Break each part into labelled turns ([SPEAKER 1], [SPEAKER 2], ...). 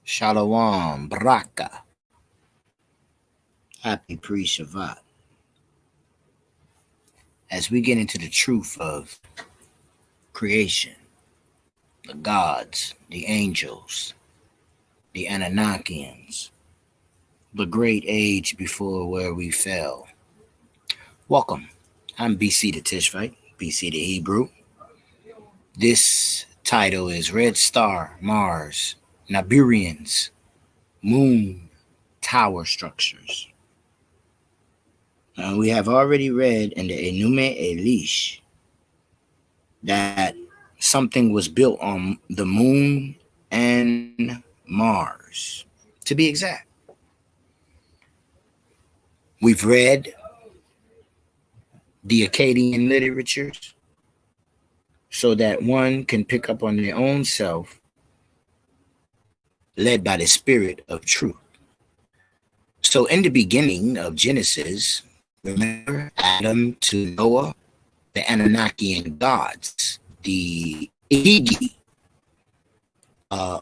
[SPEAKER 1] Shalom, Braka. Happy pre-Shabbat. As we get into the truth of creation, the gods, the angels, the Anunnakians, the great age before where we fell. Welcome. I'm BC the Tishvite, BC the Hebrew. This title is Red Star, Mars, NIBIRUIAN'S, Moon, Tower Structures. We have already read in the Enume Elish that something was built on the moon and Mars, to be exact. We've read the Akkadian literatures so that one can pick up on their own self, led by the spirit of truth. So in the beginning of Genesis, remember Adam to Noah, the Anunnakian gods, the Igigi,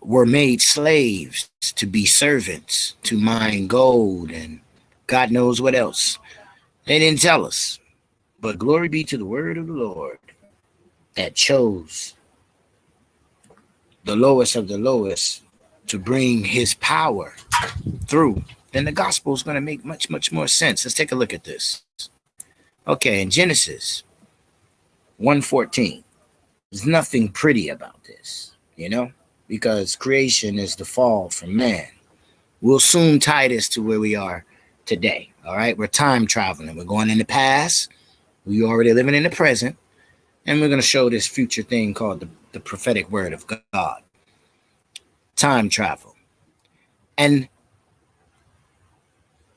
[SPEAKER 1] were made slaves to be servants, to mine gold, and God knows what else. They didn't tell us. But glory be to the word of the Lord that chose the lowest of the lowest to bring his power through. Then the gospel is going to make much, much more sense. Let's take a look at this. Okay, in Genesis 1:14, there's nothing pretty about this, because creation is the fall from man. We'll soon tie this to where we are today. All right, we're time traveling. We're going in the past. We already living in the present. And we're going to show this future thing called the prophetic word of God. Time travel. And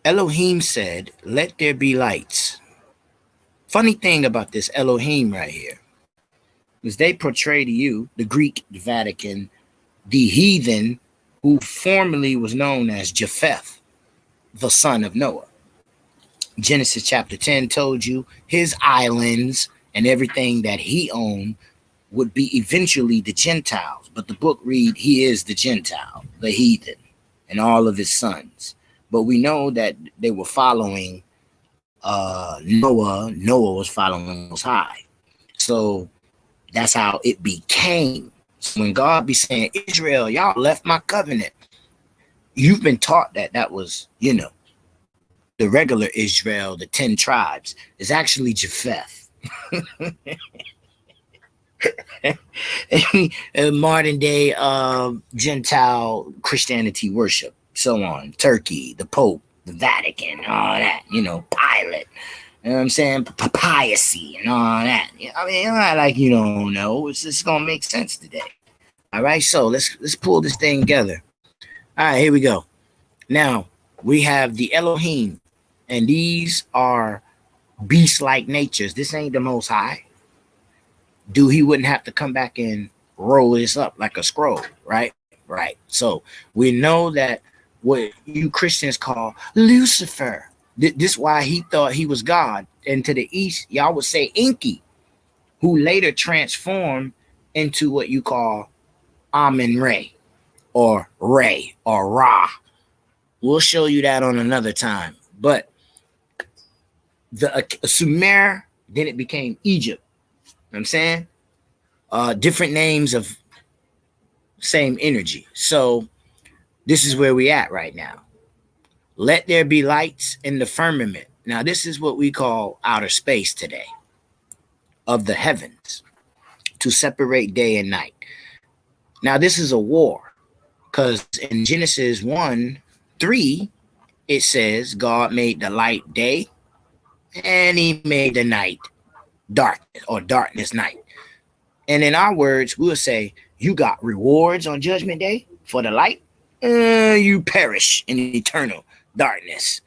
[SPEAKER 1] Elohim said, let there be lights. Funny thing about this Elohim right here is they portray to you, the Greek, the Vatican, the heathen, who formerly was known as Japheth, the son of Noah. Genesis chapter 10 told you his islands and everything that he owned would be eventually the Gentiles. But the book read, he is the Gentile, the heathen, and all of his sons. But we know that they were following Noah. Noah was following Most High. So that's how it became. So when God be saying, Israel, y'all left my covenant, you've been taught that was, the regular Israel, the 10 tribes, is actually Japheth. Modern day Gentile Christianity worship, so on. Turkey, the Pope, the Vatican, all that, Pilate, you know what I'm saying? Papacy and all that. I mean, not like you don't know. It's just gonna make sense today. All right, so let's pull this thing together. All right, here we go. Now we have the Elohim, and these are beast-like natures. This ain't the Most High. Dude, he wouldn't have to come back and roll this up like a scroll, right? Right. So we know that what you Christians call Lucifer. This is why he thought he was God. And to the east, y'all would say Enki, who later transformed into what you call Amen-Re, or Re, or Ra. We'll show you that on another time. But the Sumer, then it became Egypt. You know what I'm saying? Different names of same energy. So this is where we at right now. Let there be lights in the firmament. Now, this is what we call outer space today, of the heavens, to separate day and night. Now, this is a war, because in Genesis 1:3, it says God made the light day, and he made the night darkness, or darkness night. And in our words, we'll say, you got rewards on Judgment Day for the light. You perish in eternal darkness.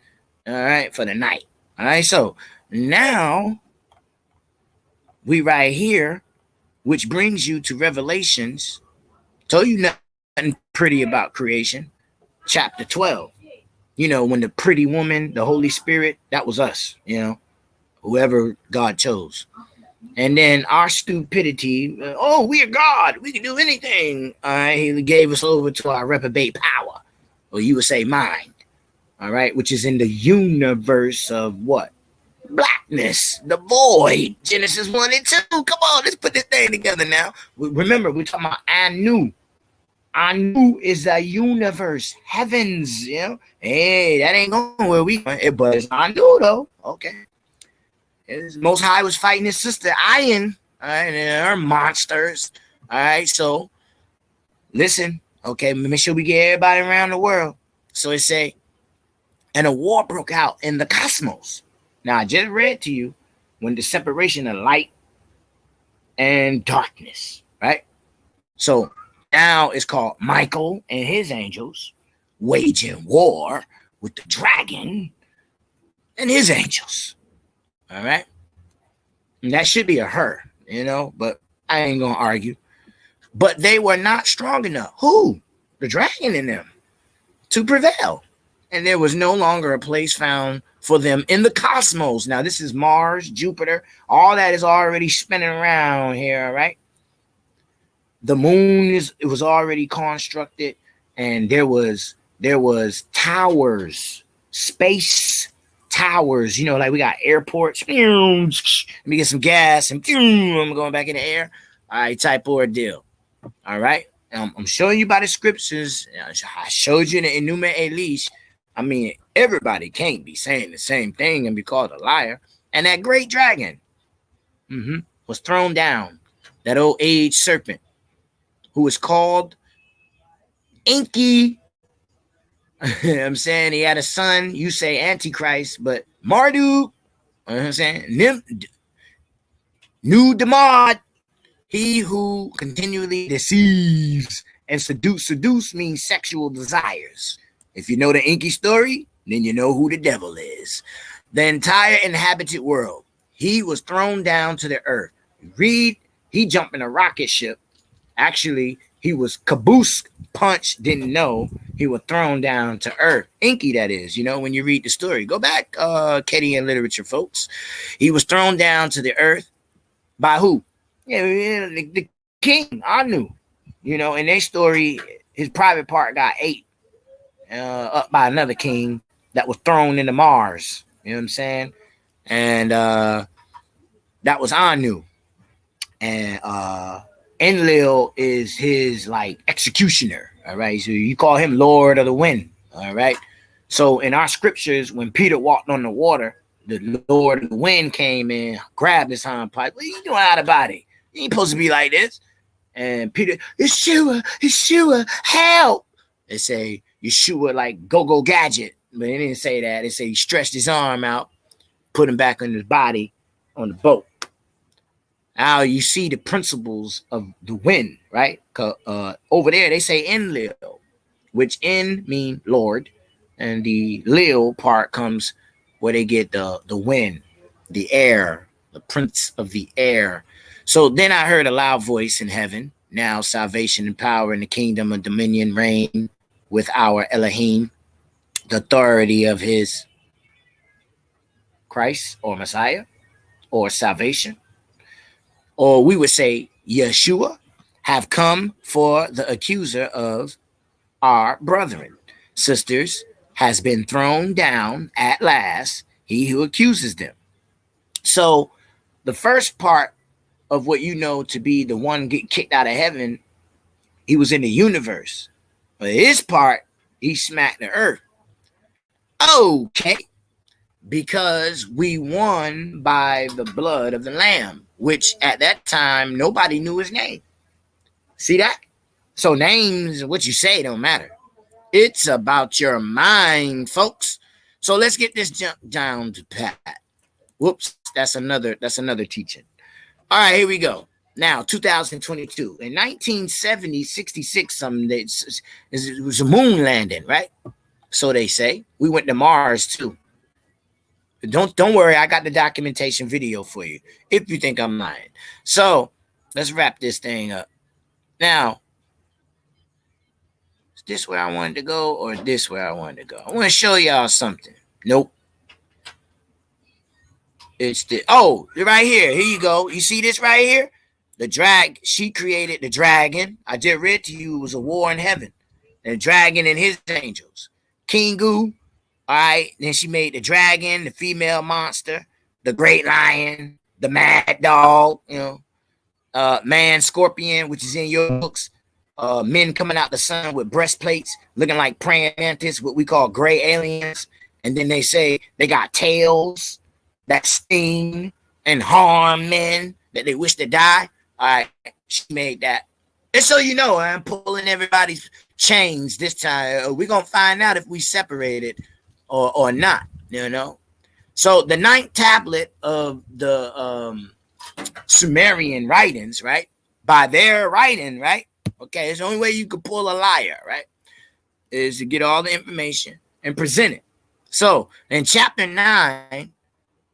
[SPEAKER 1] All right, for the night. All right, so now we right here, which brings you to Revelations. Told you nothing pretty about creation. Chapter 12. You know, when the pretty woman, the Holy Spirit, that was us, you know, whoever God chose. And then our stupidity, oh, we are God. We can do anything. All right. He gave us over to our reprobate power, or you would say mind. All right. Which is in the universe of what? Blackness, the void. Genesis 1 and 2. Come on, let's put this thing together now. Remember, we're talking about Anu. Anu is a universe, heavens. You know, hey, that ain't going where we going, but it's Anu though. Okay. Most High was fighting his sister Iron, all right, and her monsters. All right, so listen, okay, make sure we get everybody around the world. So it say, and a war broke out in the cosmos. Now I just read to you when the separation of light and darkness, right? So now it's called Michael and his angels waging war with the dragon and his angels. All right. And that should be a her, you know, but I ain't going to argue. But they were not strong enough. Who? The dragon in them to prevail. And there was no longer a place found for them in the cosmos. Now, this is Mars, Jupiter. All that is already spinning around here, all right? The moon it was already constructed, and there was towers, space towers, you know, like we got airports. Let me get some gas and I'm going back in the air. All right, type ordeal. All right. I'm showing you by the scriptures. I showed you the Enuma Elish. I mean, everybody can't be saying the same thing and be called a liar. And that great dragon was thrown down. That old age serpent who was called Inky. I'm saying he had a son. You say Antichrist, but Marduk. You know what I'm saying? New Demod. He who continually deceives and seduce. Seduce means sexual desires. If you know the Inky story, then you know who the devil is. The entire inhabited world. He was thrown down to the earth. Read, he jumped in a rocket ship. Actually, he was caboose punched, didn't know he was thrown down to earth. Inky, that is, you know, when you read the story. Go back, Kedian literature, folks. He was thrown down to the earth by who? Yeah, the king, Anu. You know, in their story, his private part got ate up by another king that was thrown into Mars. You know what I'm saying? And that was Anu. And Enlil is his like executioner. All right. So you call him Lord of the Wind. All right. So in our scriptures, when Peter walked on the water, the Lord of the Wind came in, grabbed his hind pipe. What are you doing out of body? You ain't supposed to be like this. And Peter, Yeshua, help. They say Yeshua like go gadget. But they didn't say that. They say he stretched his arm out, put him back on his body on the boat. Now you see the principles of the wind, right? Over there, they say Enlil, which En mean Lord. And the Lil part comes where they get the wind, the air, the prince of the air. So then I heard a loud voice in heaven. Now salvation and power in the kingdom of dominion reign with our Elohim, the authority of his Christ or Messiah or salvation. Or we would say Yeshua have come for the accuser of our brethren. Sisters has been thrown down at last, he who accuses them. So the first part of what you know to be the one get kicked out of heaven, he was in the universe. But his part, he smacked the earth. Okay. Because we won by the blood of the Lamb, which at that time, nobody knew his name. See that? So names, what you say don't matter. It's about your mind, folks. So let's get this jump down to pat. Whoops, that's another teaching. All right, here we go. Now, 2022. In 1970, 66, something, it was a moon landing, right? So they say. We went to Mars, too. Don't worry, I got the documentation video for you if you think I'm lying. So let's wrap this thing up. Now, this where I wanted to go or this where I wanted to go? I want to show y'all something. Nope. It's the, oh, right here. Here you go. You see this right here? She created the dragon. I just read to you it was a war in heaven. The dragon and his angels. Kingu. All right. Then she made the dragon, the female monster, the great lion, the mad dog, man scorpion, which is in your books. Men coming out the sun with breastplates, looking like praying mantis, what we call gray aliens. And then they say they got tails that sting and harm men that they wish to die. All right, she made that. And so I'm pulling everybody's chains this time. We're going to find out if we separated or not, So the 9th tablet of the Sumerian writings, right? By their writing, right? Okay, it's the only way you could pull a liar, right? Is to get all the information and present it. So in chapter 9,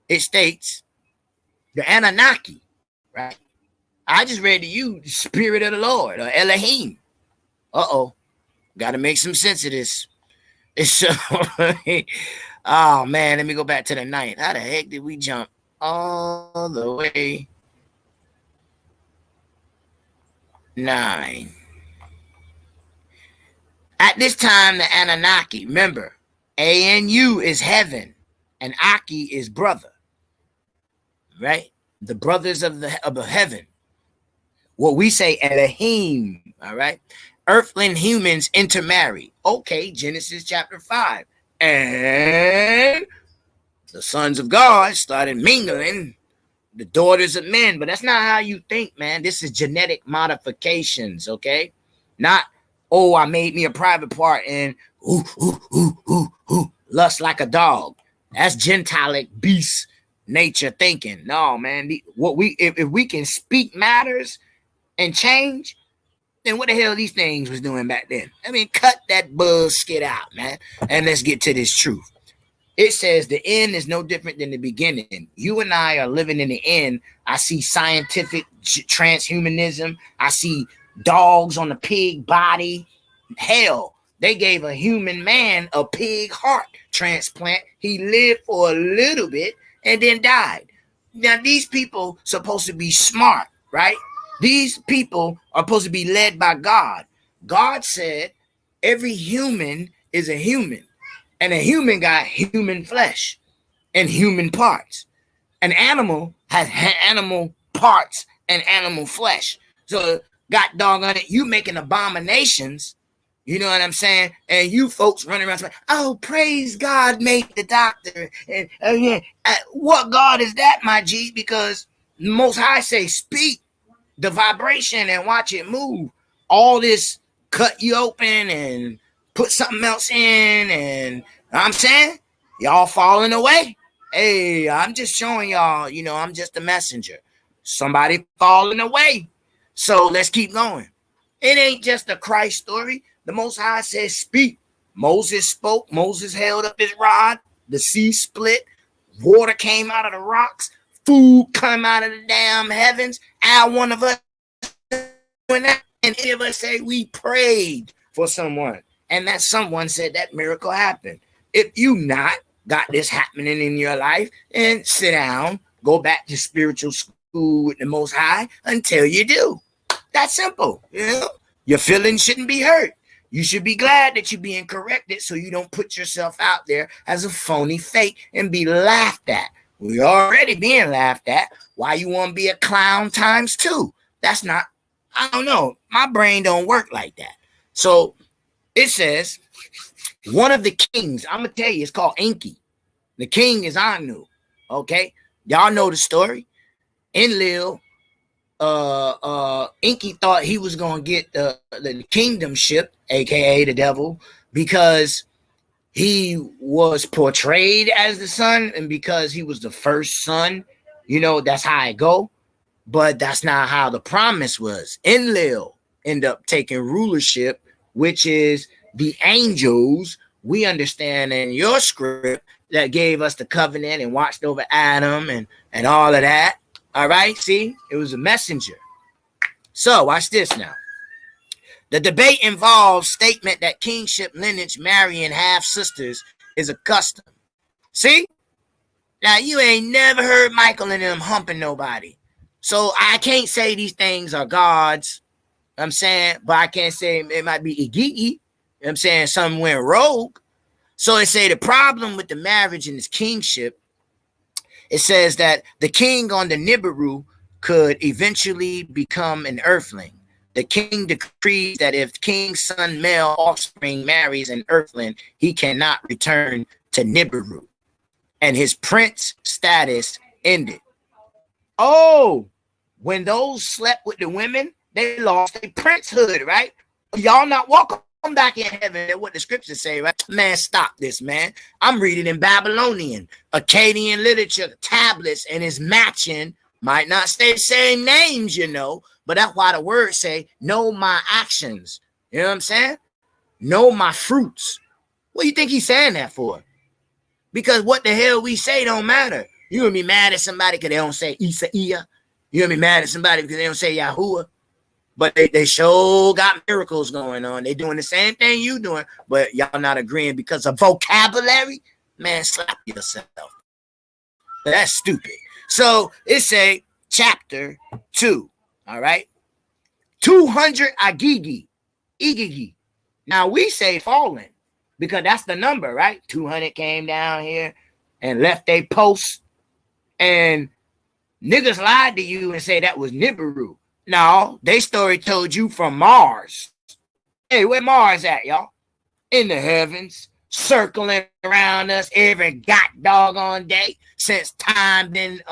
[SPEAKER 1] it states the Anunnaki, right? I just read to you the Spirit of the Lord or Elohim. Uh-oh. Got to make some sense of this. It's so, oh man, let me go back to the 9th. How the heck did we jump all the way? 9. At this time, the Anunnaki, remember, A-N-U is heaven and Aki is brother, right? The brothers of the heaven. What we say Elohim, all right? Earthling humans intermarry. Okay, Genesis chapter 5. And the sons of God started mingling the daughters of men. But that's not how you think, man. This is genetic modifications, okay? Not, oh, I made me a private part and lust like a dog. That's gentilic beast nature thinking. No, man. If we can speak matters and change, then what the hell these things was doing back then? I mean, cut that bullshit out, man. And let's get to this truth. It says the end is no different than the beginning. You and I are living in the end. I see scientific transhumanism. I see dogs on the pig body. Hell, they gave a human man a pig heart transplant. He lived for a little bit and then died. Now, these people supposed to be smart, right? These people are supposed to be led by God. God said every human is a human, and a human got human flesh and human parts. An animal has animal parts and animal flesh. So, God doggone it, you making abominations, you know what I'm saying? And you folks running around saying, oh, praise God made the doctor. And what God is that, my G? Because the Most High say, speak the vibration and watch it move. All this cut you open and put something else in, and I'm saying y'all falling away. Hey, I'm just showing y'all, I'm just a messenger. Somebody falling away. So let's keep going. It ain't just a Christ story. The Most High says speak. Moses spoke. Moses held up his rod. The sea split. Water came out of the rocks. Food come out of the damn heavens. One of us doing that, and any of us say we prayed for someone, and that someone said that miracle happened. If you not got this happening in your life, and sit down, go back to spiritual school with the Most High until you do. That's simple. Your feelings shouldn't be hurt. You should be glad that you're being corrected so you don't put yourself out there as a phony fake and be laughed at. We're already being laughed at. Why you want to be a clown times 2? That's not, I don't know. My brain don't work like that. So it says one of the kings, I'm going to tell you, it's called Enki. The king is Anu. Okay. Y'all know the story. Enlil, Enki thought he was going to get the kingdomship, aka the devil, because he was portrayed as the son, and because he was the first son, that's how it go. But that's not how the promise was. Enlil ended up taking rulership, which is the angels we understand in your script that gave us the covenant and watched over Adam and all of that. All right, see, it was a messenger. So watch this now. The debate involves statement that kingship, lineage, marrying half-sisters is a custom. See? Now, you ain't never heard Michael and them humping nobody. So I can't say these things are gods. I'm saying, but I can't say it might be Igigi. I'm saying something went rogue. So it say the problem with the marriage and this kingship, it says that the king on the Nibiru could eventually become an earthling. The king decrees that if king's son male offspring marries an earthling, he cannot return to Nibiru, and his prince status ended. Oh, when those slept with the women, they lost their princehood, right? Y'all not welcome back in heaven. That's what the scriptures say, right? Man, stop this, man. I'm reading in Babylonian, Akkadian literature, tablets, and it's matching. Might not say the same names, you know, but that's why the words say, know my actions. You know what I'm saying? Know my fruits. What do you think he's saying that for? Because what the hell we say don't matter. You gonna be mad at somebody because they don't say Isaiah. You gonna be mad at somebody because they don't say Yahuwah. But they sure got miracles going on. They doing the same thing you doing, but y'all not agreeing because of vocabulary. Man, slap yourself. That's stupid. So it's a chapter 2. All right. 200 Igigi. Now we say fallen because that's the number, right? 200 came down here and left a post, and niggas lied to you and say that was Nibiru. No, they story told you from Mars. Hey, where Mars at, y'all? In the heavens, circling around us every doggone day since time been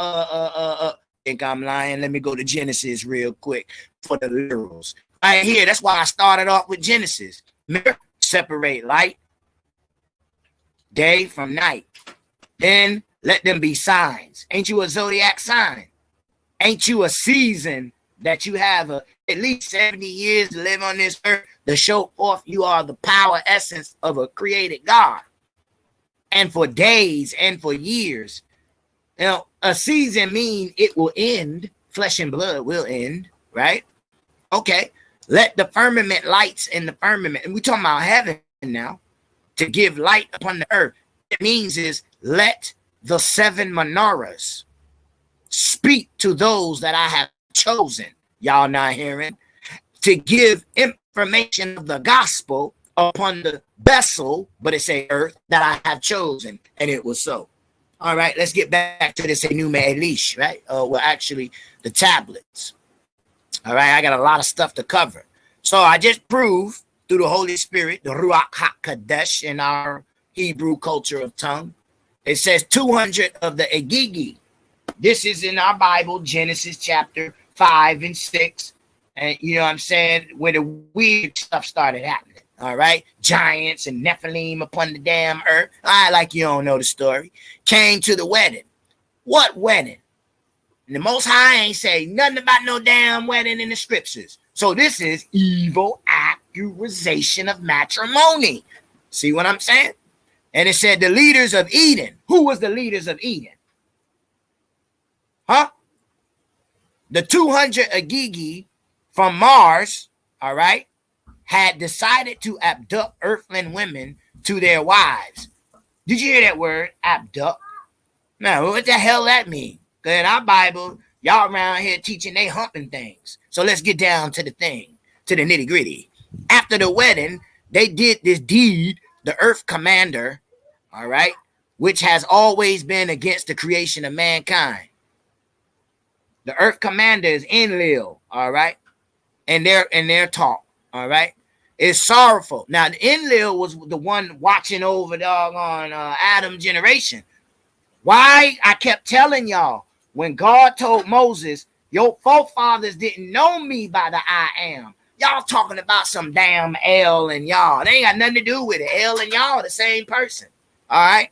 [SPEAKER 1] think I'm lying. Let me go to Genesis real quick for the literals. Right here, that's why I started off with Genesis. Separate light, day from night. Then let them be signs. Ain't you a zodiac sign? Ain't you a season that you have at least 70 years to live on this earth to show forth you are the power essence of a created God? And for days and for years, you know, a season mean it will end. Flesh and blood will end, right? Okay. Let the firmament lights in the firmament, and we talking about heaven now, to give light upon the earth. It means is let the 7 menorahs speak to those that I have chosen. Y'all not hearing? To give information of the gospel upon the vessel, but it say earth, that I have chosen, and it was so. All right, let's get back to this Enuma Elish, right? Well, actually, the tablets. All right, I got a lot of stuff to cover. So I just proved through the Holy Spirit, the Ruach HaKodesh in our Hebrew culture of tongue. It says 200 of the Igigi. This is in our Bible, Genesis chapter 5 and 6. And you know what I'm saying? Where the weird stuff started happening. All right. Giants and Nephilim upon the damn earth. I like you don't know the story. Came to the wedding. What wedding? And the Most High ain't say nothing about no damn wedding in the scriptures. So this is evil accusation of matrimony. See what I'm saying? And it said the leaders of Eden. Who was the leaders of Eden? Huh? The 200 Igigi from Mars, all right, had decided to abduct earthling women to their wives. Did you hear that word, abduct? Now, what the hell that mean? Because in our Bible, y'all around here teaching they humping things. So let's get down to the thing, to the nitty gritty. After the wedding, they did this deed, the earth commander, all right, which has always been against the creation of mankind. The earth commander is Enlil, all right, and their talk, all right, is sorrowful. Now, the Enlil was the one watching over doggone Adam generation. Why I kept telling y'all, when God told Moses, your forefathers didn't know me by the I am. Y'all talking about some damn El and y'all. They ain't got nothing to do with it. El and y'all the same person. All right.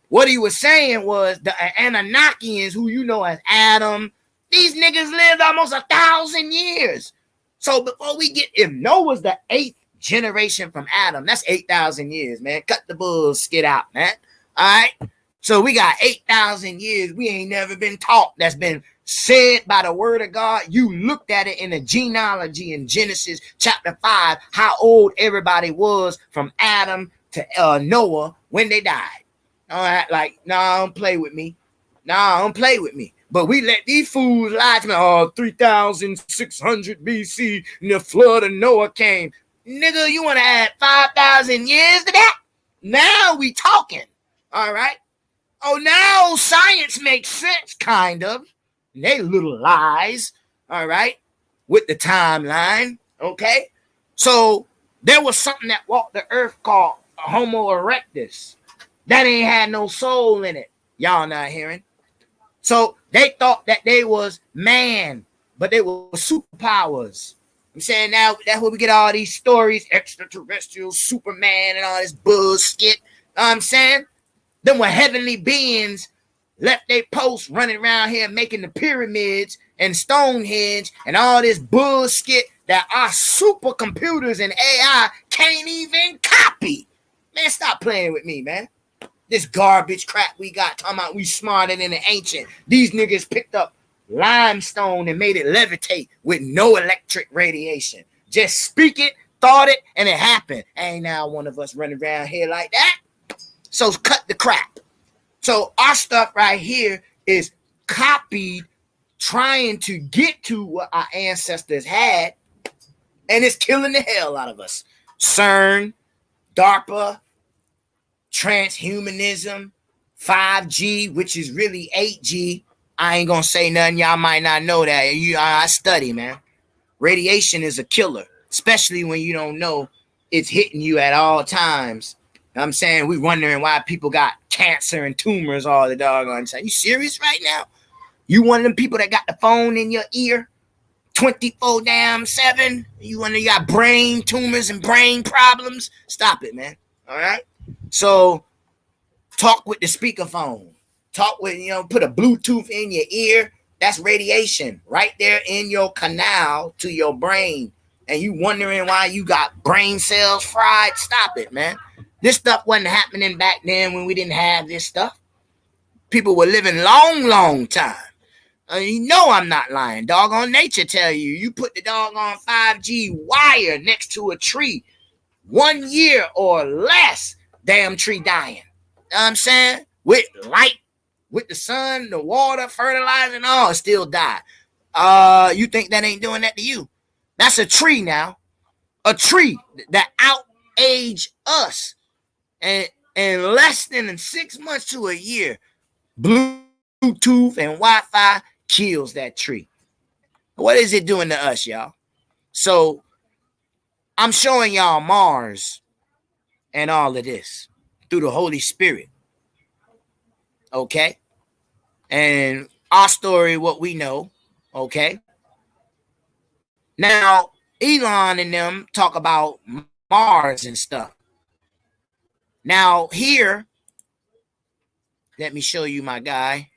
[SPEAKER 1] What he was saying was the Anunnakians, who you know as Adam, these niggas lived almost 1,000 years. So before we get, if Noah's the 8th generation from Adam, that's 8,000 years, man. Cut the bullshit out, man. All right. So we got 8,000 years we ain't never been taught, that's been said by the word of God. You looked at it in the genealogy in Genesis chapter 5, how old everybody was from Adam to Noah when they died. All right, like, nah, don't play with me. Nah, don't play with me. But we let these fools lie to me. Oh, 3,600 BC, and the flood of Noah came. Nigga, you want to add 5,000 years to that? Now we talking. All right. Oh, now science makes sense, kind of. They little lies. All right. With the timeline. Okay. So there was something that walked the earth called Homo erectus. That ain't had no soul in it. Y'all not hearing? So they thought that they was man, but they were superpowers. I'm saying now that's where we get all these stories, extraterrestrial, Superman, and all this bullshit. I'm saying them were heavenly beings left their posts running around here making the pyramids and Stonehenge and all this bullshit that our supercomputers and AI can't even copy. Man, stop playing with me, man. This garbage crap we got talking about we smarter than the ancient. These niggas picked up limestone and made it levitate with no electric radiation. Just speak it, thought it, and it happened. Ain't now one of us running around here like that. So cut the crap. So our stuff right here is copied, trying to get to what our ancestors had, and it's killing the hell out of us. CERN, DARPA, transhumanism, 5G, which is really 8G. I ain't gonna say nothing. Y'all might not know that. I study, man. Radiation is a killer, especially when you don't know it's hitting you at all times. I'm saying we wondering why people got cancer and tumors all the doggone time. You serious right now? You one of them people that got the phone in your ear 24/7? You one of you got brain tumors and brain problems? Stop it, man. All right. So talk with the speakerphone. Talk with, put a Bluetooth in your ear. That's radiation right there in your canal to your brain. And you wondering why you got brain cells fried? Stop it, man. This stuff wasn't happening back then when we didn't have this stuff. People were living long time. I'm not lying. Doggone nature tell you. You put the doggone 5G wire next to a tree, 1 year or less, damn tree dying. You know what I'm saying? With light, with the sun, the water, fertilizer, and all, still die. You think that ain't doing that to you? That's a tree now. A tree that out-age us. And less than 6 months to a year, Bluetooth and Wi-Fi kills that tree. What is it doing to us, y'all? So I'm showing y'all Mars and all of this through the Holy Spirit. Okay? And our story, what we know. Okay? Now, Elon and them talk about Mars and stuff. Now, here, let me show you my guy.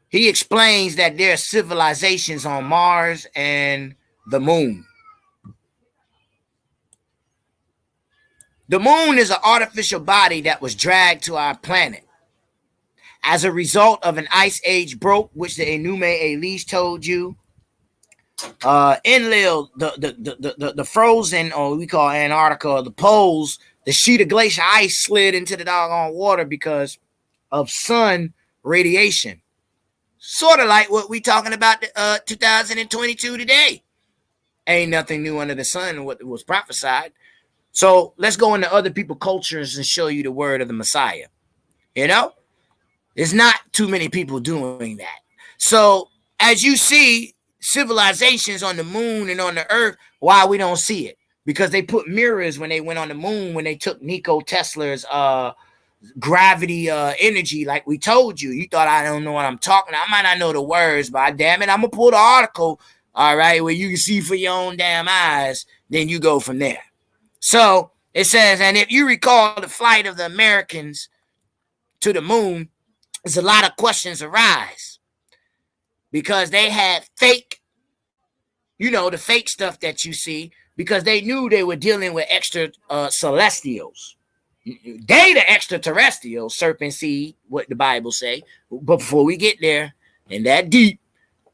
[SPEAKER 1] He explains that there are civilizations on Mars and the moon. The moon is an artificial body that was dragged to our planet as a result of an ice age broke, which the Enuma-Elish told you. Enlil, the frozen, or we call Antarctica, the poles, the sheet of glacier ice slid into the doggone water because of sun radiation. Sort of like what we talking about 2022 today. Ain't nothing new under the sun, what was prophesied. So let's go into other people's cultures and show you the word of the Messiah. There's not too many people doing that. So as you see, civilizations on the moon and on the earth, why we don't see it? Because they put mirrors when they went on the moon, when they took Nikola Tesla's gravity energy, like we told you. You thought I don't know what I'm talking about. I might not know the words, but damn it, I'm gonna pull the article, all right, where you can see for your own damn eyes. Then you go from there. So it says, and if you recall the flight of the Americans to the moon, there's a lot of questions arise because they had fake, the fake stuff that you see, because they knew they were dealing with extra celestials. They the extraterrestrials, serpent seed, what the Bible say. But before we get there, and that deep,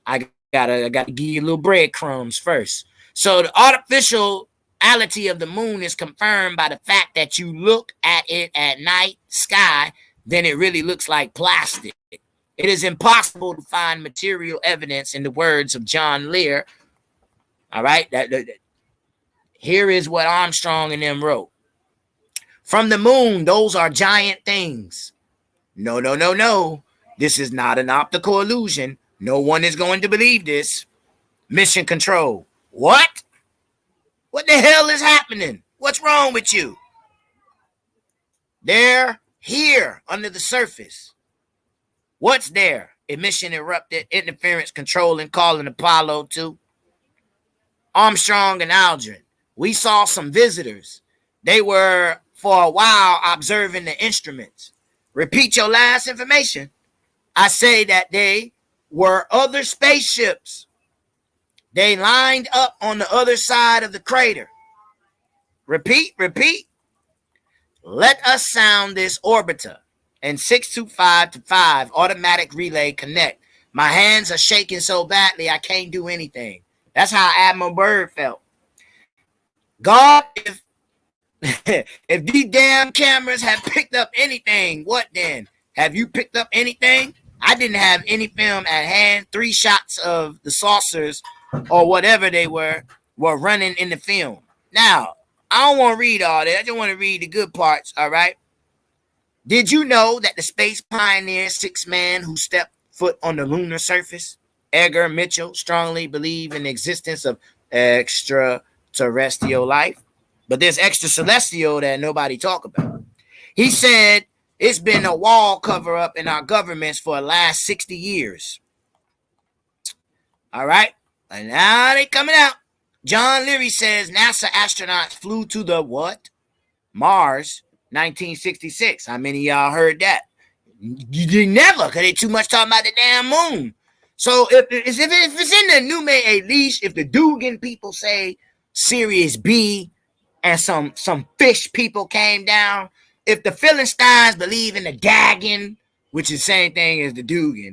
[SPEAKER 1] I gotta give you a little breadcrumbs first. So the artificiality of the moon is confirmed by the fact that you look at it at night sky, then it really looks like plastic. It is impossible to find material evidence, in the words of John Lear. All right, here is what Armstrong and them wrote. From the moon, those are giant things. No, no, no, no. This is not an optical illusion. No one is going to believe this. Mission control. What? What the hell is happening? What's wrong with you? They're here under the surface. What's there? Emission erupted, interference controlling, calling Apollo 2. Armstrong and Aldrin. We saw some visitors. They were, for a while, observing the instruments. Repeat your last information. I say that they were other spaceships. They lined up on the other side of the crater. Repeat. Let us sound this orbiter. And 625 to 5 automatic relay connect. My hands are shaking so badly I can't do anything. That's how Admiral Byrd felt. God, if these damn cameras have picked up anything, what then? Have you picked up anything? I didn't have any film at hand. 3 shots of the saucers or whatever they were running in the film. Now, I don't want to read all that. I just want to read the good parts, all right? Did you know that the space pioneer 6 man who stepped foot on the lunar surface, Edgar Mitchell, strongly believed in the existence of extraterrestrial life? But there's extra celestial that nobody talk about. He said it's been a wall cover up in our governments for the last 60 years. All right. And now they coming out. John Leary says NASA astronauts flew to the what? Mars, 1966. How many of y'all heard that? You never, because they too much talking about the damn moon. So if it's in the New May, at least if the Dugan people say Sirius B and some fish people came down, if the Philistines believe in the Dagon, which is the same thing as the Dugan, you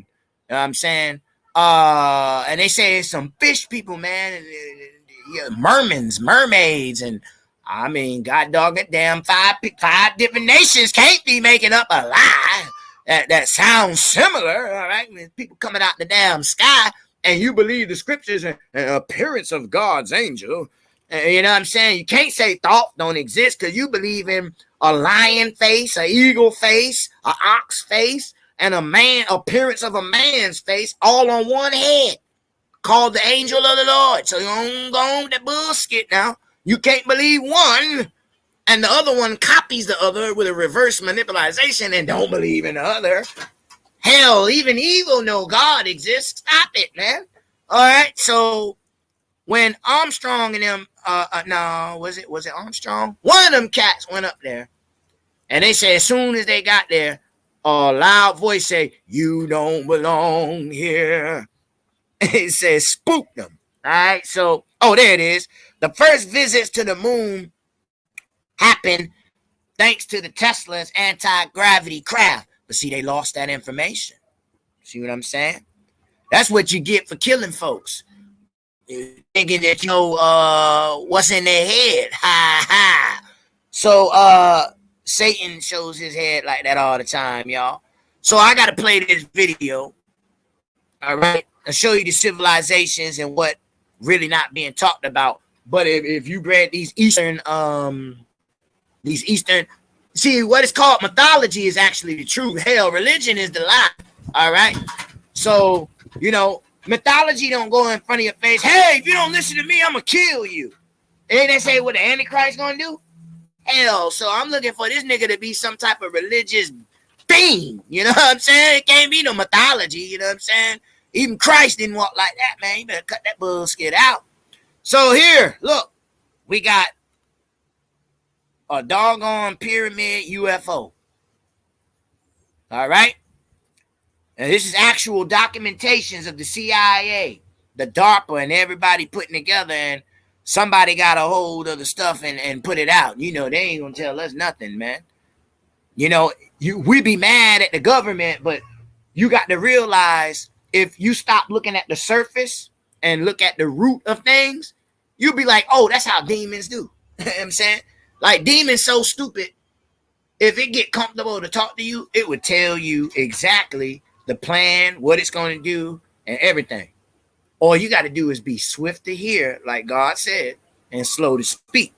[SPEAKER 1] know what I'm saying? And they say some fish people, man, mermaids, and I mean, God dog it, damn, five different nations can't be making up a lie that sounds similar, all right? When people coming out the damn sky, and you believe the scriptures and appearance of God's angel, you know what I'm saying? You can't say thought don't exist because you believe in a lion face, an eagle face, an ox face, and a man appearance of a man's face all on one head, called the angel of the Lord. So you don't go on that bullshit now. You can't believe one, and the other one copies the other with a reverse manipulation and don't believe in the other. Hell, even evil know God exists. Stop it, man. All right, so when Armstrong and them, was it Armstrong? One of them cats went up there, and they say as soon as they got there, a loud voice say, "You don't belong here." It says spook them. All right, so there it is. The first visits to the moon happened thanks to the Tesla's anti-gravity craft. But see, they lost that information. See what I'm saying? That's what you get for killing folks. Thinking that you know what's in their head. Ha ha. So Satan shows his head like that all the time, y'all. So I gotta play this video. All right. I'll show you the civilizations and what really not being talked about. But if you read these Eastern, see what it's called mythology is actually the truth. Hell, religion is the lie. All right. So, you know, mythology don't go in front of your face. Hey, if you don't listen to me, I'm going to kill you. And they say what the Antichrist going to do? Hell, so I'm looking for this nigga to be some type of religious being. You know what I'm saying? It can't be no mythology. You know what I'm saying? Even Christ didn't walk like that, man. You better cut that bullshit out. So here, look, we got a doggone pyramid UFO. All right? And this is actual documentations of the CIA, the DARPA, and everybody putting together. And Somebody got a hold of the stuff and put it out. You know, they ain't gonna tell us nothing, man. You know, we be mad at the government, but you got to realize if you stop looking at the surface and look at the root of things, you'll be like, oh, that's how demons do. You know what I'm saying? Like, demons so stupid. If it get comfortable to talk to you, it would tell you exactly the plan, what it's going to do, and everything. All you got to do is be swift to hear, like God said, and slow to speak.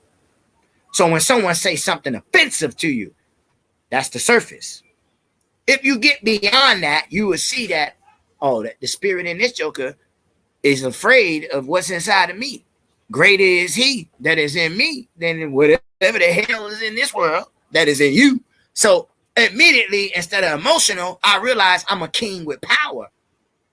[SPEAKER 1] So when someone says something offensive to you, that's the surface. If you get beyond that, you will see that, oh, that the spirit in this joker is afraid of what's inside of me. Greater is he that is in me than whatever the hell is in this world that is in you. So immediately, instead of emotional, I realize I'm a king with power.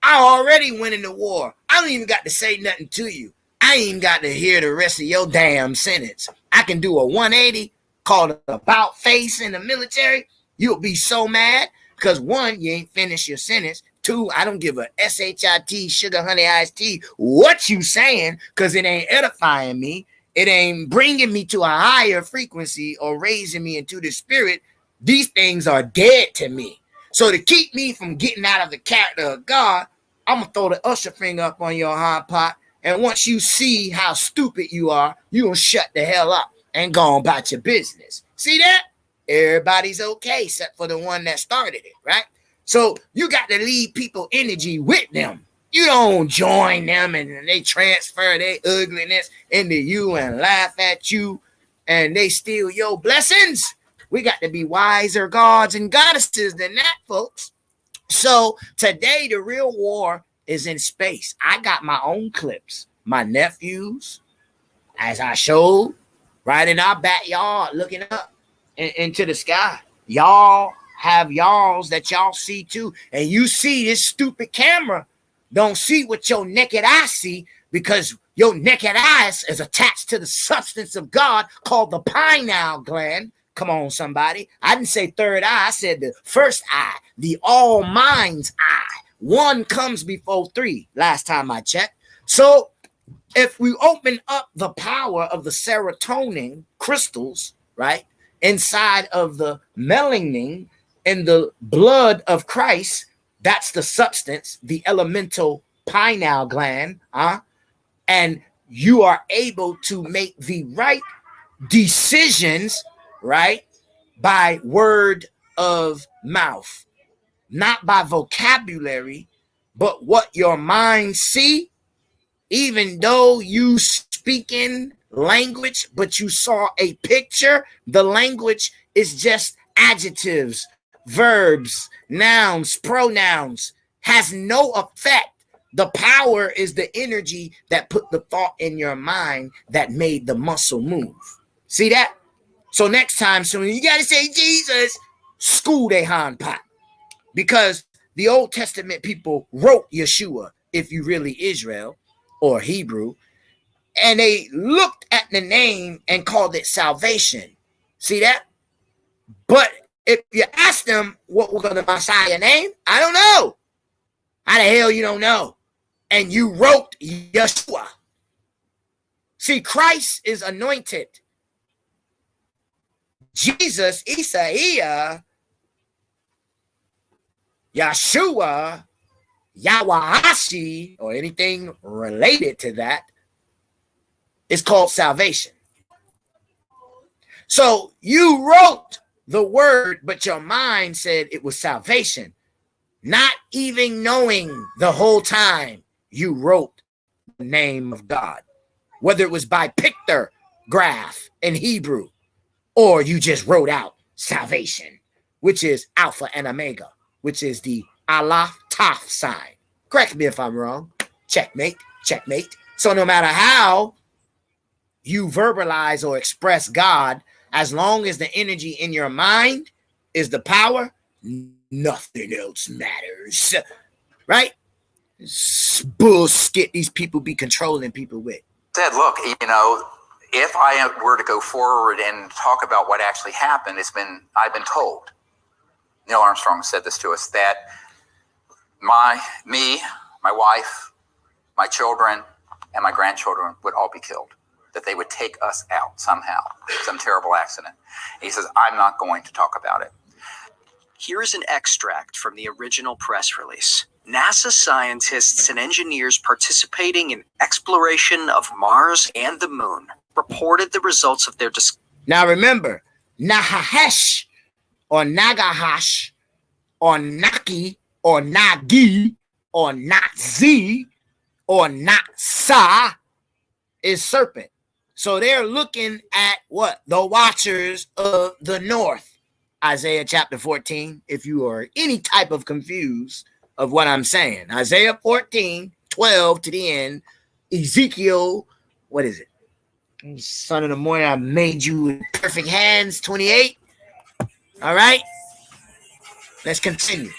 [SPEAKER 1] I already went into war. I don't even got to say nothing to you. I ain't even got to hear the rest of your damn sentence. I can do a 180 called a about face in the military. You'll be so mad because one, you ain't finished your sentence. Two, I don't give a SHIT, sugar, honey, iced tea, what you saying, because it ain't edifying me. It ain't bringing me to a higher frequency or raising me into the spirit. These things are dead to me. So to keep me from getting out of the character of God, I'm going to throw the usher finger up on your hot pot. And once you see how stupid you are, you going to shut the hell up and go on about your business. See that? Everybody's okay except for the one that started it, right? So you got to leave people energy with them. You don't join them and they transfer their ugliness into you and laugh at you and they steal your blessings. We got to be wiser gods and goddesses than that, folks. So today the real war is in space. I got my own clips. My nephews, as I showed, right in our backyard looking up into the sky. Y'all have y'alls that y'all see too. And you see this stupid camera don't see what your naked eye see because your naked eyes is attached to the substance of God called the pineal gland. Come on, somebody. I didn't say third eye. I said the first eye, the all mind's eye. One comes before three, last time I checked. So if we open up the power of the serotonin crystals, right, inside of the melanin in the blood of Christ, that's the substance, the elemental pineal gland, and you are able to make the right decisions, right, by word of mouth, not by vocabulary, but what your mind see. Even though you speaking language, but you saw a picture, the language is just adjectives, verbs, nouns, pronouns, has no effect. The power is the energy that put the thought in your mind that made the muscle move. See that? So next time, soon you got to say Jesus, school they hand pot. Because the Old Testament people wrote Yeshua, if you really Israel or Hebrew, and they looked at the name and called it salvation. See that? But if you ask them what was the Messiah name, I don't know. How the hell you don't know? And you wrote Yeshua. See, Christ is anointed. Jesus, Isaiah, Yeshua, Yawahashi, or anything related to that, is called salvation. So you wrote the word, but your mind said it was salvation, not even knowing the whole time you wrote the name of God, whether it was by pictograph in Hebrew, or you just wrote out salvation, which is Alpha and Omega, which is the Aleph Taf sign. Correct me if I'm wrong. Checkmate, checkmate. So no matter how you verbalize or express God, as long as the energy in your mind is the power, nothing else matters. Right? It's bullshit these people be controlling people with.
[SPEAKER 2] Said, look, you know, if I were to go forward and talk about what actually happened, I've been told, Neil Armstrong said this to us, that my wife, my children, and my grandchildren would all be killed. that they would take us out somehow, some terrible accident. And he says, I'm not going to talk about it.
[SPEAKER 3] Here is an extract from the original press release. NASA scientists and engineers participating in exploration of Mars and the Moon reported the results of their discovery.
[SPEAKER 1] Now remember, Nahash or Nagahash or Naki or Nagi or Nazi or Natsa is serpent. So they're looking at what? The watchers of the north. Isaiah chapter 14, if you are any type of confused of what I'm saying. Isaiah 14, 12 to the end. Ezekiel, what is it? Son of the morning, I made you with perfect hands, 28. All right. Let's continue.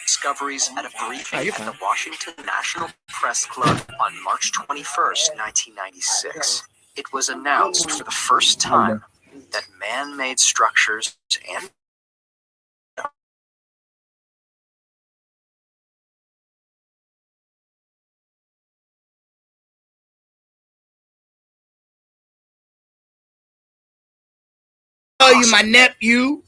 [SPEAKER 3] Discoveries at a briefing at the Washington National Press Club on March 21st, 1996. It was announced for the first time that man-made structures and
[SPEAKER 1] you my nephew.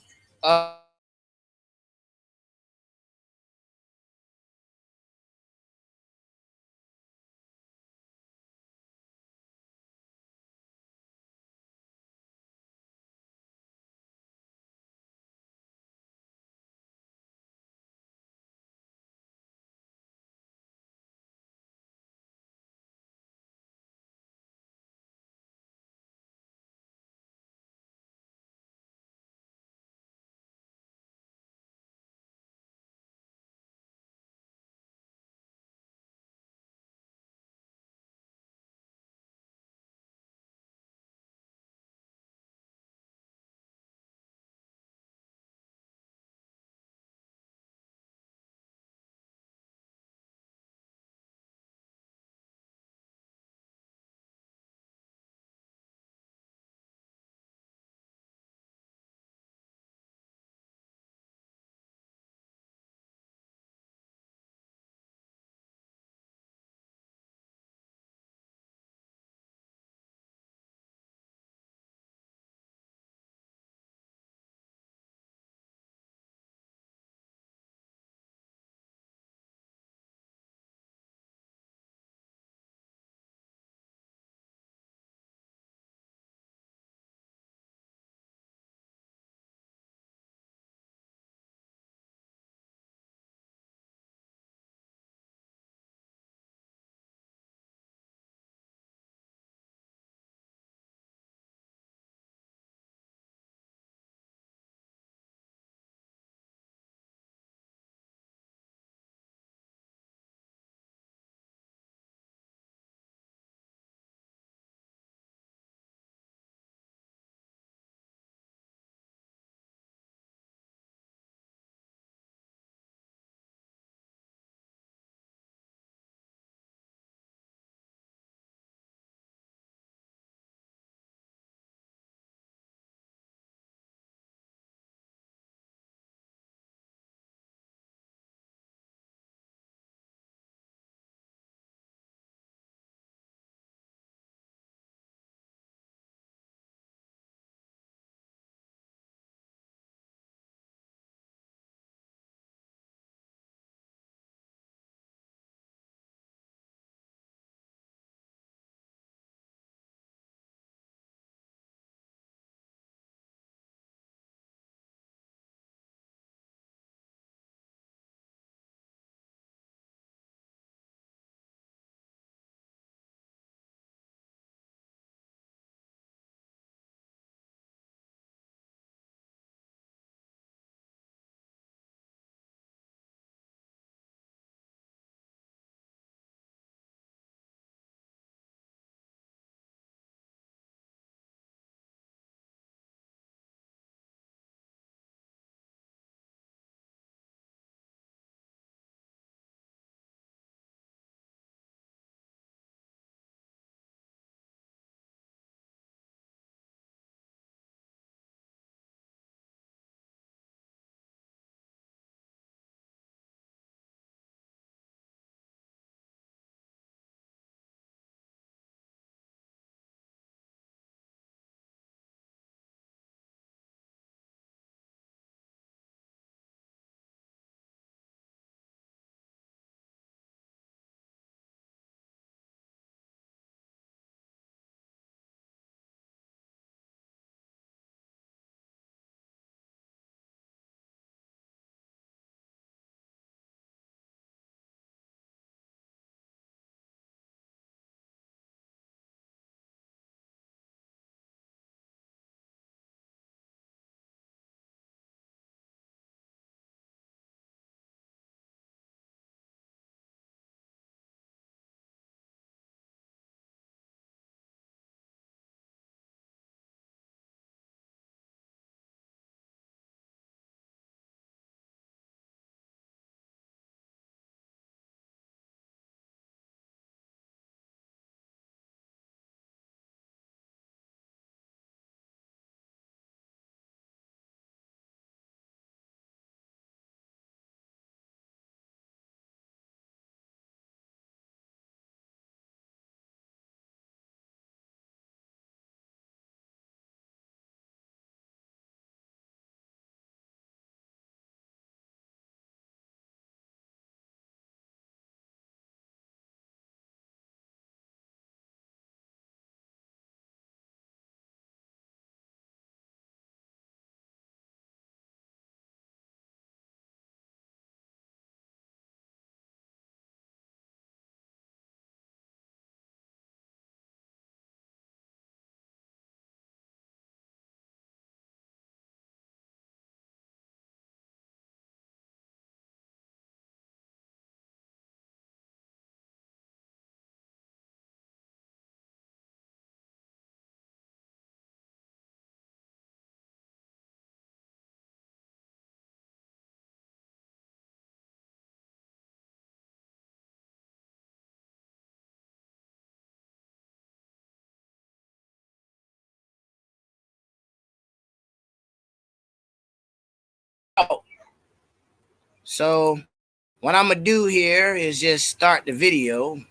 [SPEAKER 1] So what I'm gonna do here is just start the video.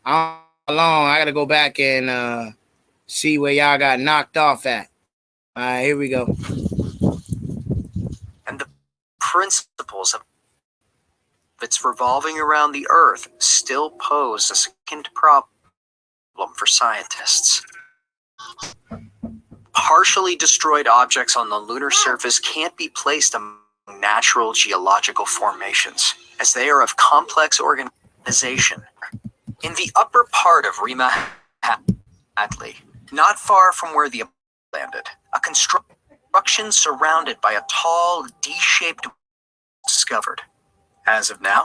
[SPEAKER 1] How long? I gotta go back and see where y'all got knocked off at. All right, here we go.
[SPEAKER 3] And the principles of its revolving around the Earth still pose a second problem for scientists. Partially destroyed objects on the lunar surface can't be placed among natural geological formations, as they are of complex organization. In the upper part of Rima Hadley, not far from where the landed, a construction surrounded by a tall, D-shaped discovered. As of now,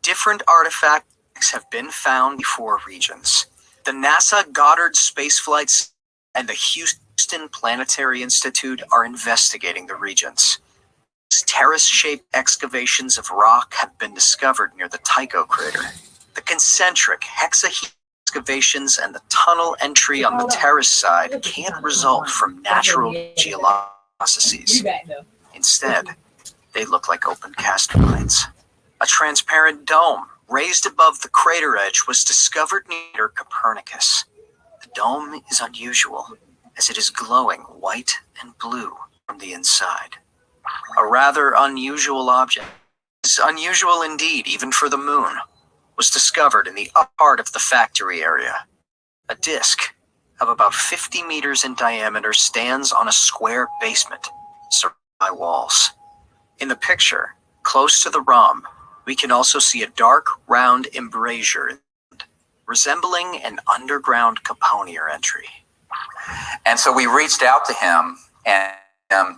[SPEAKER 3] different artifacts have been found in 4 regions. The NASA Goddard Space Flights and the Houston Planetary Institute are investigating the regions. Terrace-shaped excavations of rock have been discovered near the Tycho crater. The concentric hexahedral excavations and the tunnel entry on the terrace side can't result from natural geological. Instead, they look like open cast mines. A transparent dome raised above the crater edge was discovered near Copernicus. The dome is unusual, as it is glowing white and blue from the inside. A rather unusual object, is unusual indeed even for the moon, was discovered in the upper part of the factory area. A disk of about 50 meters in diameter stands on a square basement surrounded by walls. In the picture, close to the rhomb, we can also see a dark, round embrasure resembling an underground Caponier entry.
[SPEAKER 2] And so we reached out to him and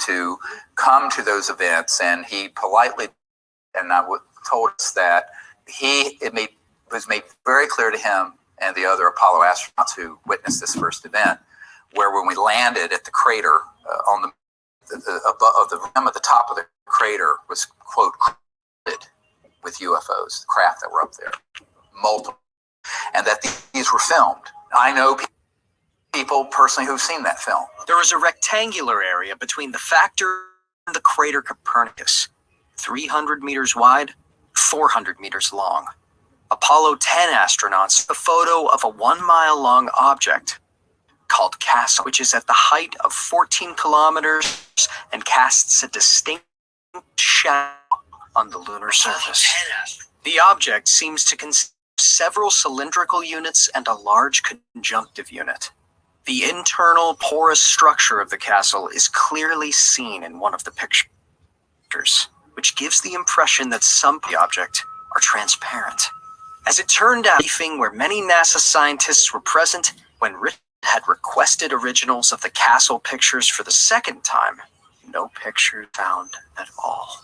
[SPEAKER 2] to come to those events, and he politely told us that it was made very clear to him and the other Apollo astronauts who witnessed this first event, where when we landed at the crater on the rim of the top of the crater was, quote, crowded with UFOs, craft that were up there, multiple, and that these were filmed. I know people personally who've seen that film.
[SPEAKER 3] There is a rectangular area between the factory and the crater Copernicus, 300 meters wide, 400 meters long. Apollo 10 astronauts took a photo of a 1-mile-long object called Castle, which is at the height of 14 kilometers and casts a distinct shadow on the lunar surface. The object seems to consist of several cylindrical units and a large conjunctive unit. The internal porous structure of the castle is clearly seen in one of the pictures, which gives the impression that some of the object are transparent. As it turned out, where many NASA scientists were present when Rich had requested originals of the castle pictures for the second time, no picture found at all.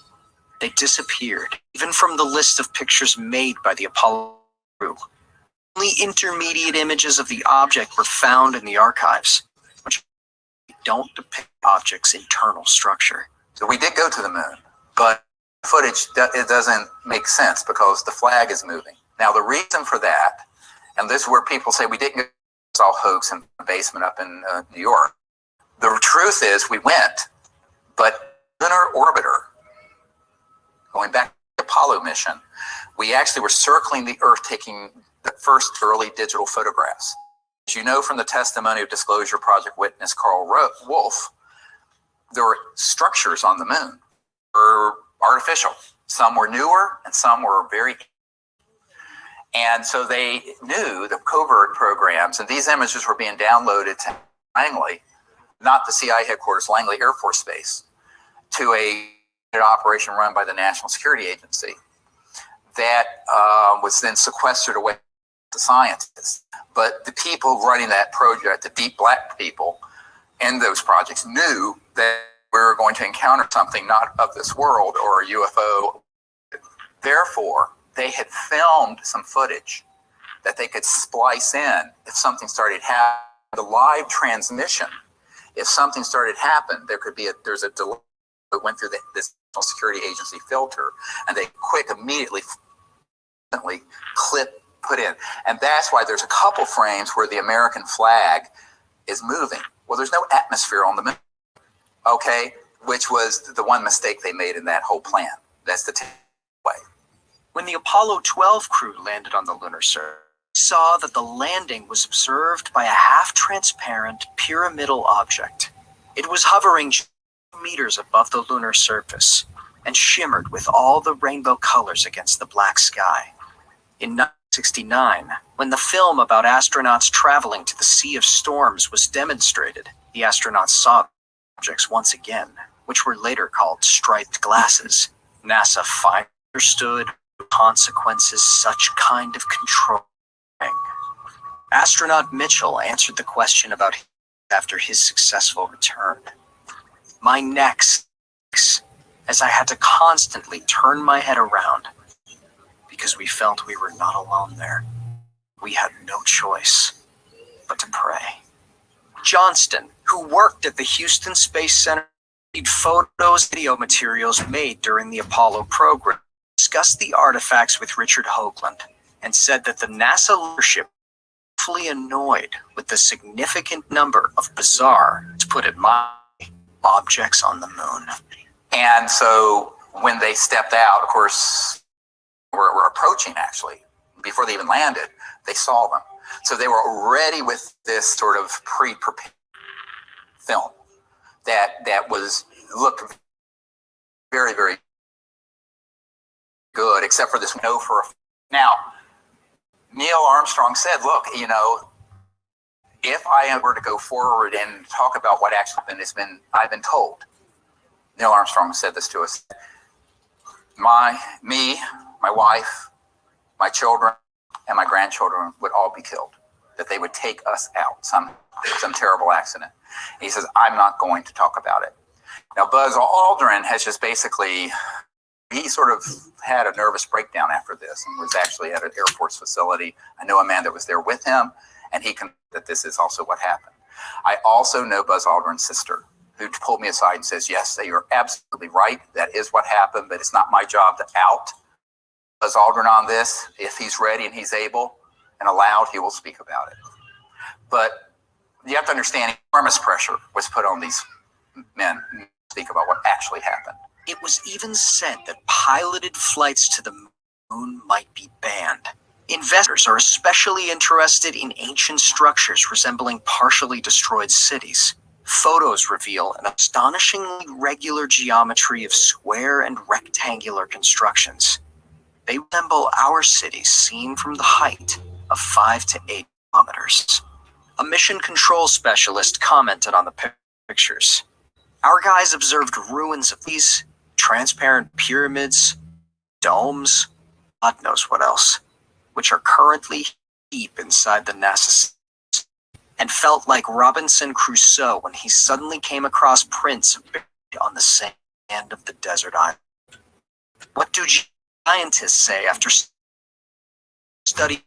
[SPEAKER 3] They disappeared, even from the list of pictures made by the Apollo crew. Only intermediate images of the object were found in the archives, which don't depict the object's internal structure.
[SPEAKER 2] So we did go to the moon, but footage, it doesn't make sense because the flag is moving. Now, the reason for that, and this is where people say we didn't go, it's all hoax in the basement up in New York. The truth is we went, but lunar orbiter, going back to the Apollo mission, we actually were circling the Earth taking the first early digital photographs. As you know from the testimony of Disclosure Project witness Carl Wolf, there were structures on the moon were artificial. Some were newer and some were very. And so they knew the covert programs, and these images were being downloaded to Langley, not the CIA headquarters, Langley Air Force Base, to an operation run by the National Security Agency that was then sequestered away from the scientists. But the people running that project, the deep black people in those projects, knew that we were going to encounter something not of this world or a UFO. Therefore, they had filmed some footage that they could splice in if something started happening. The live transmission, if something started happening, there's a delay that went through this National Security Agency filter, and they immediately put in. And that's why there's a couple frames where the American flag is moving. Well, there's no atmosphere on the moon. Okay, which was the one mistake they made in that whole plan. That's the way.
[SPEAKER 3] When the Apollo 12 crew landed on the lunar surface, they saw that the landing was observed by a half-transparent pyramidal object. It was hovering 2 meters above the lunar surface and shimmered with all the rainbow colors against the black sky. In 1969, when the film about astronauts traveling to the Sea of Storms was demonstrated, the astronauts saw objects once again, which were later called striped glasses. NASA finally understood the consequences such kind of control bring. Astronaut Mitchell answered the question about him after his successful return. My neck sticks, as I had to constantly turn my head around because we felt we were not alone there. We had no choice but to pray. Johnston, who worked at the Houston Space Center, made photos, video materials made during the Apollo program, discussed the artifacts with Richard Hoagland, and said that the NASA leadership was fully annoyed with the significant number of bizarre, to put it mildly, objects on the moon.
[SPEAKER 2] And so when they stepped out, of course, we're approaching actually, before they even landed, they saw them. So they were already with this sort of pre-prepared film that looked very, very good, except for this no for a. Now, Neil Armstrong said, look, if I were to go forward and talk about what actually happened, I've been told. Neil Armstrong said this to us. My wife, my children, and my grandchildren would all be killed. That they would take us out, some terrible accident. And he says, I'm not going to talk about it. Now, Buzz Aldrin has just basically, he sort of had a nervous breakdown after this and was actually at an Air Force facility. I know a man that was there with him, and he confirmed that this is also what happened. I also know Buzz Aldrin's sister, who pulled me aside and says, yes, you're absolutely right. That is what happened, but it's not my job to out Buzz Aldrin on this. If he's ready and he's able and allowed, he will speak about it. But you have to understand, enormous pressure was put on these men to speak about what actually happened.
[SPEAKER 3] It was even said that piloted flights to the moon might be banned. Investors are especially interested in ancient structures resembling partially destroyed cities. Photos reveal an astonishingly regular geometry of square and rectangular constructions. They resemble our cities seen from the height of 5 to 8 kilometers. A mission control specialist commented on the pictures. Our guys observed ruins of these transparent pyramids, domes, God knows what else, which are currently deep inside the NASA, and felt like Robinson Crusoe when he suddenly came across prints buried on the sand of the desert island. What do scientists say after studying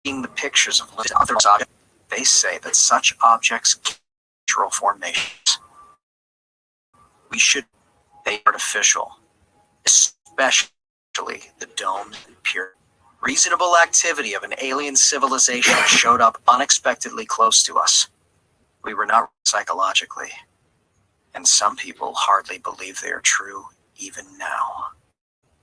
[SPEAKER 3] the pictures of other objects? They say that such objects can be natural formations. We should be artificial, especially the domes and pyramids. Reasonable activity of an alien civilization showed up unexpectedly close to us. We were not psychologically, and some people hardly believe they are true even now.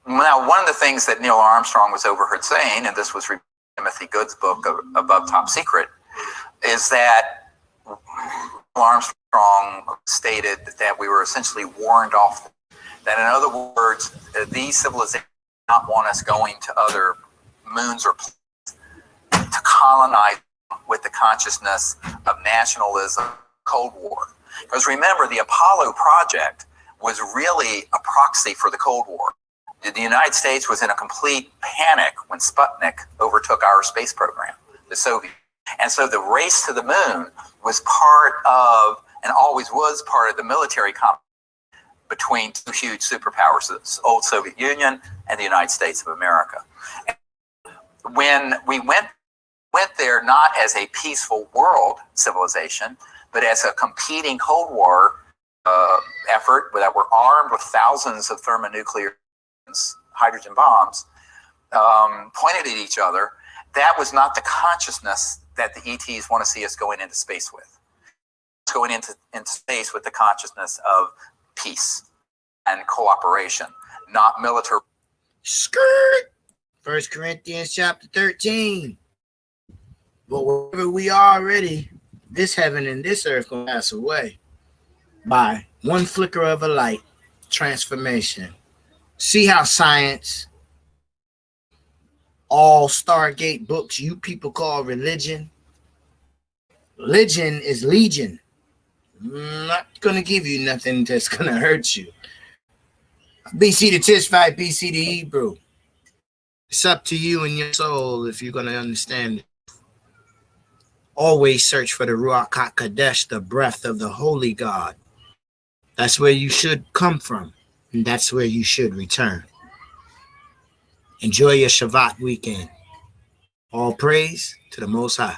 [SPEAKER 2] Now, one of the things that Neil Armstrong was overheard saying, and this was Timothy Good's book, Above Top Secret, is that Armstrong stated that we were essentially warned off. That, in other words, these civilizations do not want us going to other moons or planets to colonize with the consciousness of nationalism, Cold War. Because remember, the Apollo project was really a proxy for the Cold War. The United States was in a complete panic when Sputnik overtook our space program, the Soviet. And so the race to the moon was part of, and always was part of, the military competition between two huge superpowers, the old Soviet Union and the United States of America. And when we went there not as a peaceful world civilization, but as a competing Cold War effort that were armed with thousands of thermonuclear hydrogen bombs pointed at each other, that was not the consciousness that the ETs want to see us going into space with. Going into space with the consciousness of peace and cooperation, not military.
[SPEAKER 1] Skirt. 1 Corinthians chapter 13. But wherever we are already, this heaven and this earth will pass away by one flicker of a light. Transformation. See how science, all Stargate books you people call religion. Religion is legion. I'm not going to give you nothing that's going to hurt you. BC to Tishbite, BC to Hebrew. It's up to you and your soul if you're going to understand it. Always search for the Ruach HaKodesh, the breath of the Holy God. That's where you should come from, and that's where you should return. Enjoy your Shabbat weekend. All praise to the Most High.